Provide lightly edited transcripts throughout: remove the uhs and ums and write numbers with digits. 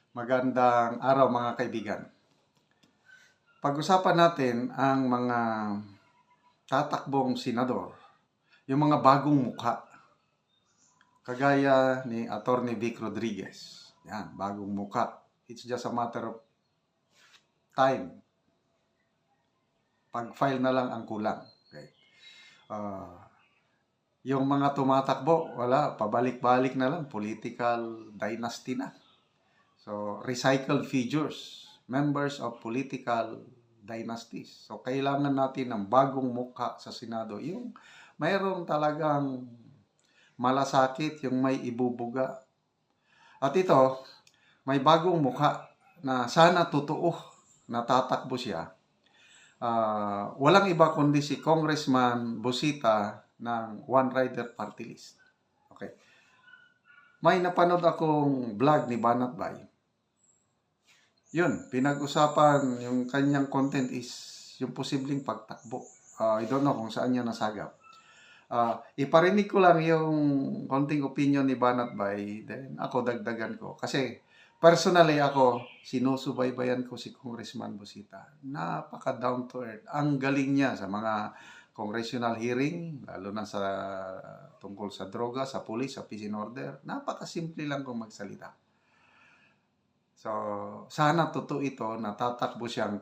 Magandang araw mga kaibigan. Pag-usapan natin ang mga tatakbong senador, yung mga bagong mukha, kagaya ni Atty. Vic Rodriguez. Yan, bagong mukha. It's just a matter of time. Pag-file na lang ang kulang. Okay. Yung mga tumatakbo, wala, pabalik-balik na lang, political dynasty na. So, recycled figures, members of political dynasties. So, kailangan natin ng bagong mukha sa Senado. Yung mayroong talagang malasakit, yung may ibubuga. At ito, may bagong mukha na sana totoo na tatakbo siya. Walang iba kundi si Congressman Busita ng One Rider Party List. Okay. May napanood akong vlog ni Banat Bay. Yun, pinag-usapan yung kanyang content is yung posibleng pagtakbo. I don't know kung saan niya nasagap. Iparinig ko lang yung konting opinion ni Banat Bay, then ako dagdagan ko. Kasi personally ako, sinusubaybayan ko si Congressman Busita. Napaka down to earth. Ang galing niya sa mga congressional hearing, lalo na sa tungkol sa droga, sa police, sa peace and order. Napaka-simple lang kung magsalita. So, sana totoo ito na tatakbo siyang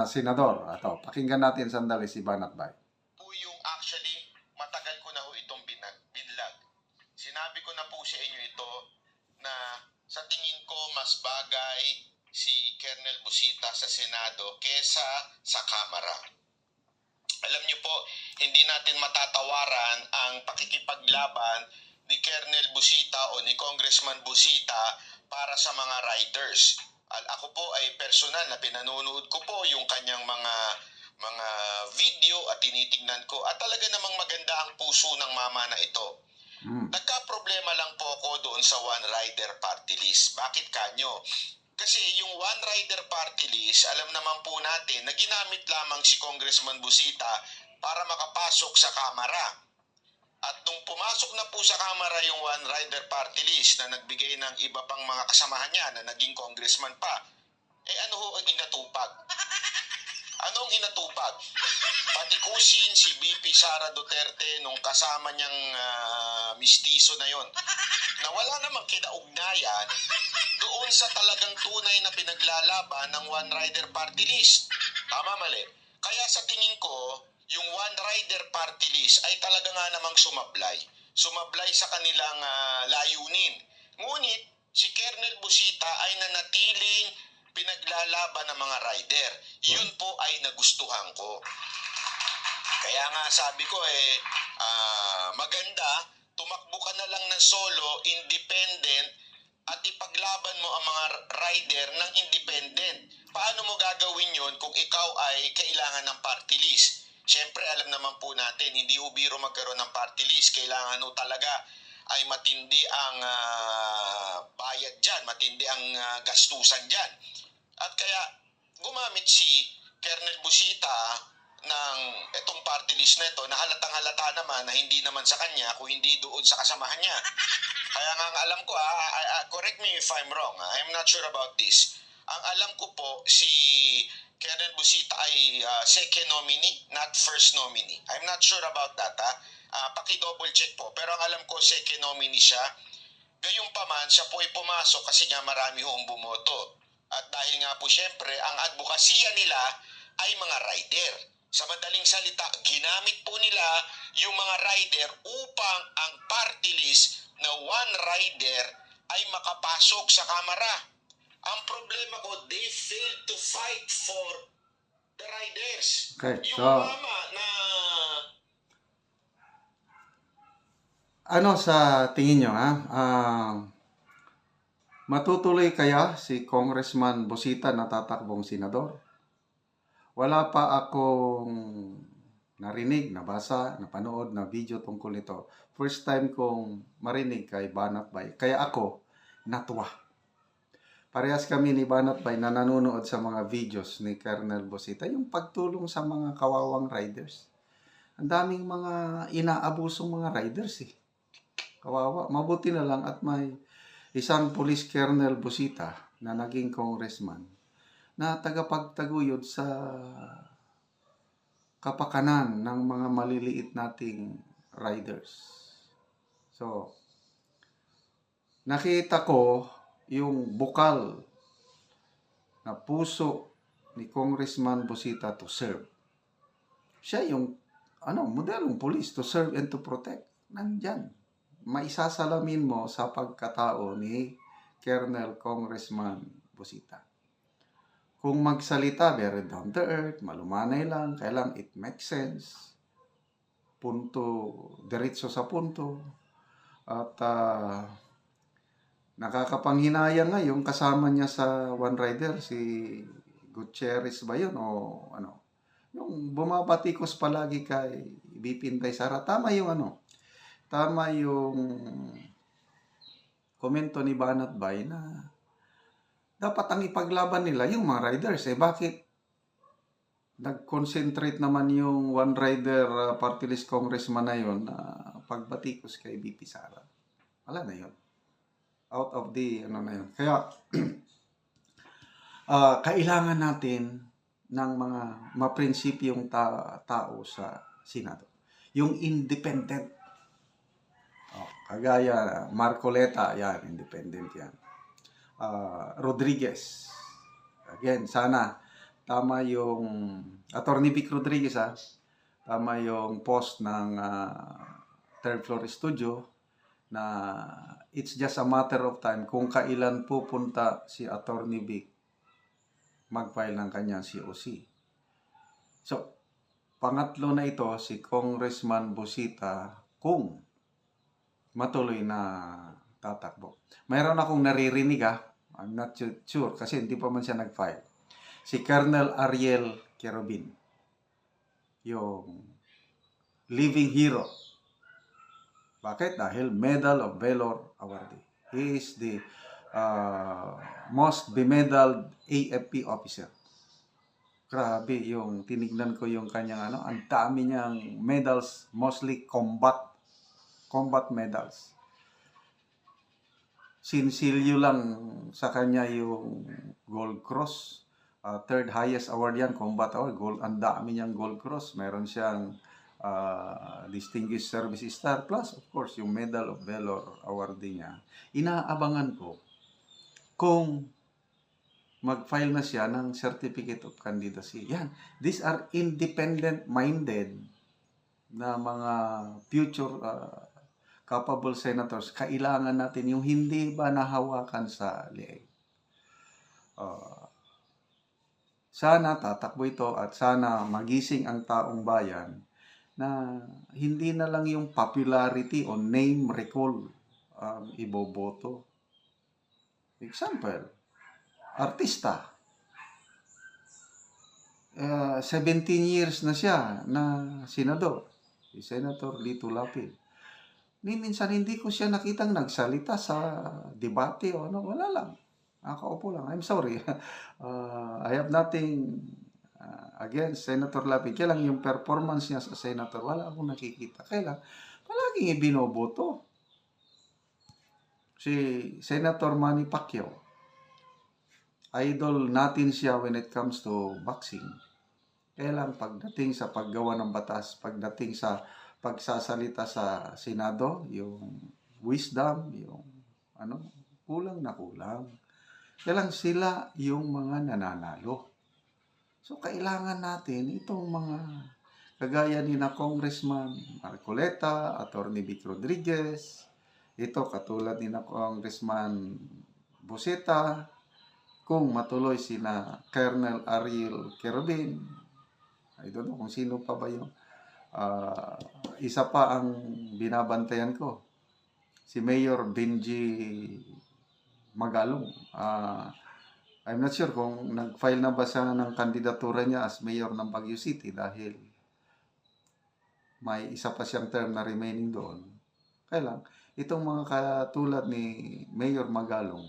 senador. Ato, pakinggan natin sandali si Banat Bay. Yung actually, matagal ko na ho itong binlag. Sinabi ko na po sa inyo ito na sa tingin ko mas bagay si Colonel Busita sa Senado kesa sa Kamara. Alam niyo po, hindi natin matatawaran ang pakikipaglaban ni Colonel Busita o ni Congressman Busita para sa mga riders. Ako po ay personal na pinanonood ko po yung kanyang mga video at tinitingnan ko at talaga namang maganda ang puso ng mama na ito. Nagka-problema lang po ako doon sa One Rider Party List. Bakit kanyo? Kasi yung One Rider Party List, alam naman po natin na ginamit lamang si Congressman Busita para makapasok sa Kamara. At nung pumasok na po sa Kamara yung One Rider Party List na nagbigay ng iba pang mga kasamahan niya na naging congressman pa, ano ho ang inatupag? Anong inatupag? Patikusin si BP Sara Duterte nung kasama niyang mistiso na yon na wala namang kinaugnayan doon sa talagang tunay na pinaglalaban ng One Rider Party List. Tama, mali? Kaya sa tingin ko, yung One Rider Party List ay talaga nga namang sumablay. Sumablay sa kanilang layunin. Ngunit, si Colonel Busita ay nanatiling pinaglalaban ng mga rider. Yun po ay nagustuhan ko. Kaya nga sabi ko maganda, tumakbo ka na lang ng solo, independent, at ipaglaban mo ang mga rider ng independent. Paano mo gagawin yun kung ikaw ay kailangan ng party list? Siyempre, alam naman po natin, hindi biro magkaroon ng party list. Kailangan talaga ay matindi ang bayad dyan, matindi ang gastusan dyan. At kaya, gumamit si Colonel Busita ng itong party list na ito na halatang-halata naman na hindi naman sa kanya kung hindi doon sa kasamahan niya. Kaya nga alam ko, correct me if I'm wrong, I'm not sure about this. Ang alam ko po, si Colonel Busita ay second nominee, not first nominee. I'm not sure about that. Paki-double check po. Pero ang alam ko, second nominee siya. Gayunpaman, siya po ay pumasok kasi nga marami hong bumoto. At dahil nga po syempre, ang advokasya nila ay mga rider. Sa madaling salita, ginamit po nila yung mga rider upang ang party list na one rider ay makapasok sa Kamara. Ang problema ko, they failed to fight for the riders. Okay, yung mama na... Ano sa tingin nyo, matutuloy kaya si Congressman Busita na tatakbong senador? Wala pa akong narinig, nabasa, napanood na video tungkol nito. First time kong marinig kay Banat Bay. Kaya ako, natuwa. Parehas kami ni Banat Bay na nanonood sa mga videos ni Colonel Busita. Yung pagtulong sa mga kawawang riders. Ang daming mga inaabusong mga riders Kawawa. Mabuti na lang at may isang police Colonel Busita na naging congressman na tagapagtaguyod sa kapakanan ng mga maliliit nating riders. So, nakita ko yung bukal na puso ni Congressman Busita to serve. Siya yung modelong police to serve and to protect. Nandyan. Maisasalamin mo sa pagkatao ni Colonel Congressman Busita. Kung magsalita, very down to earth, malumanay lang, kailang it makes sense. Punto, diretso sa punto. At nakakapanghinayang nga yung kasama niya sa One Rider, si Gutierrez ba yun? O ano? Yung bumabatikos palagi kay BP Inday Sara. Tama yung komento ni Banat Bay na dapat ang ipaglaban nila yung mga riders. Bakit nag-concentrate naman yung One Rider party list congressman na yun na pagbatikos kay BP Sara? Wala na yun. Out of the, na yun. Kaya, kailangan natin ng mga maprinsipiong tao sa Senado. Yung independent. Kagaya Marcoleta, yan, independent yan. Rodriguez. Again, sana tama yung Attorney Vic Rodriguez, tama yung post ng third floor studio na it's just a matter of time kung kailan pupunta si Attorney Vic mag-file ng kanyang COC. So, pangatlo na ito, si Congressman Busita, kung matuloy na tatakbo. Mayroon akong naririnig, I'm not sure, kasi hindi pa man siya nag-file. Si Colonel Ariel Querubin, yung living hero. Bakit? Dahil Medal of Valor awardee. He is the most bemedaled AFP officer. Grabe yung tinignan ko yung kanyang ang dami niyang medals, mostly combat medals. Sinsilyo lang sa kanya yung Gold Cross. Third highest award yan, combat award. Ang dami niyang Gold Cross. Meron siyang Distinguished Service Star. Plus, of course, yung Medal of Valor award niya. Inaabangan ko kung mag-file na siya ng Certificate of Candidacy. Yan. These are independent-minded na mga future capable senators. Kailangan natin yung hindi ba nahawakan sa leeg. Sana tatakbo ito at sana magising ang taong bayan na hindi na lang yung popularity o name recall iboboto. Example, artista. 17 years na siya na senador. Si Senator Lito Lapid. Minsan hindi ko siya nakitang nagsalita sa debate o wala lang. Nakaupo lang. I'm sorry. I have nothing against Senator Lapid. Kaya lang yung performance niya sa senator, wala akong nakikita. Kaya lang, palaging ibinoboto. Si Senator Manny Pacquiao, idol natin siya when it comes to boxing. Kaya lang pagdating sa paggawa ng batas, pagdating sa pagsasalita sa Senado, yung wisdom, yung kulang na kulang. Kaya lang sila yung mga nananalo. So kailangan natin itong mga kagaya ni na Congressman Marcoleta, Attorney Vic Rodriguez, ito katulad ni na Congressman Busita, kung matuloy sina Colonel Ariel Querubin, I don't know kung sino pa ba yung isa pa ang binabantayan ko, si Mayor Benji Magalong. I'm not sure kung nag-file na ba siya ng kandidatura niya as mayor ng Baguio City dahil may isa pa siyang term na remaining doon. Kaya lang, itong mga katulad ni Mayor Magalong,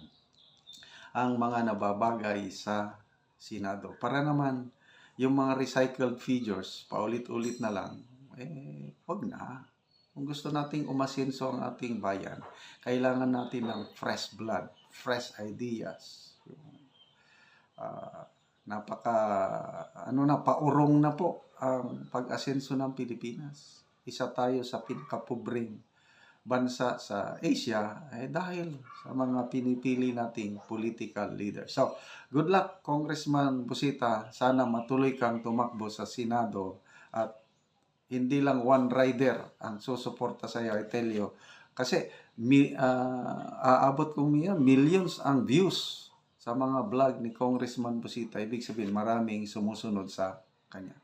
ang mga nababagay sa Senado. Para naman, yung mga recycled figures, paulit-ulit na lang, wag na. Kung gusto nating umasenso ang ating bayan, kailangan natin ng fresh blood, fresh ideas. Napaka paurong na po ang pag-asenso ng Pilipinas. Isa tayo sa pinakapobreng bansa sa Asia dahil sa mga pinipili nating political leader. So, good luck Congressman Busita. Sana matuloy kang tumakbo sa Senado at hindi lang one rider ang susuporta sa iyo, I tell you. Kasi aabot kong millions ang views sa mga vlog ni Congressman Busita. Ibig sabihin, maraming sumusunod sa kanya.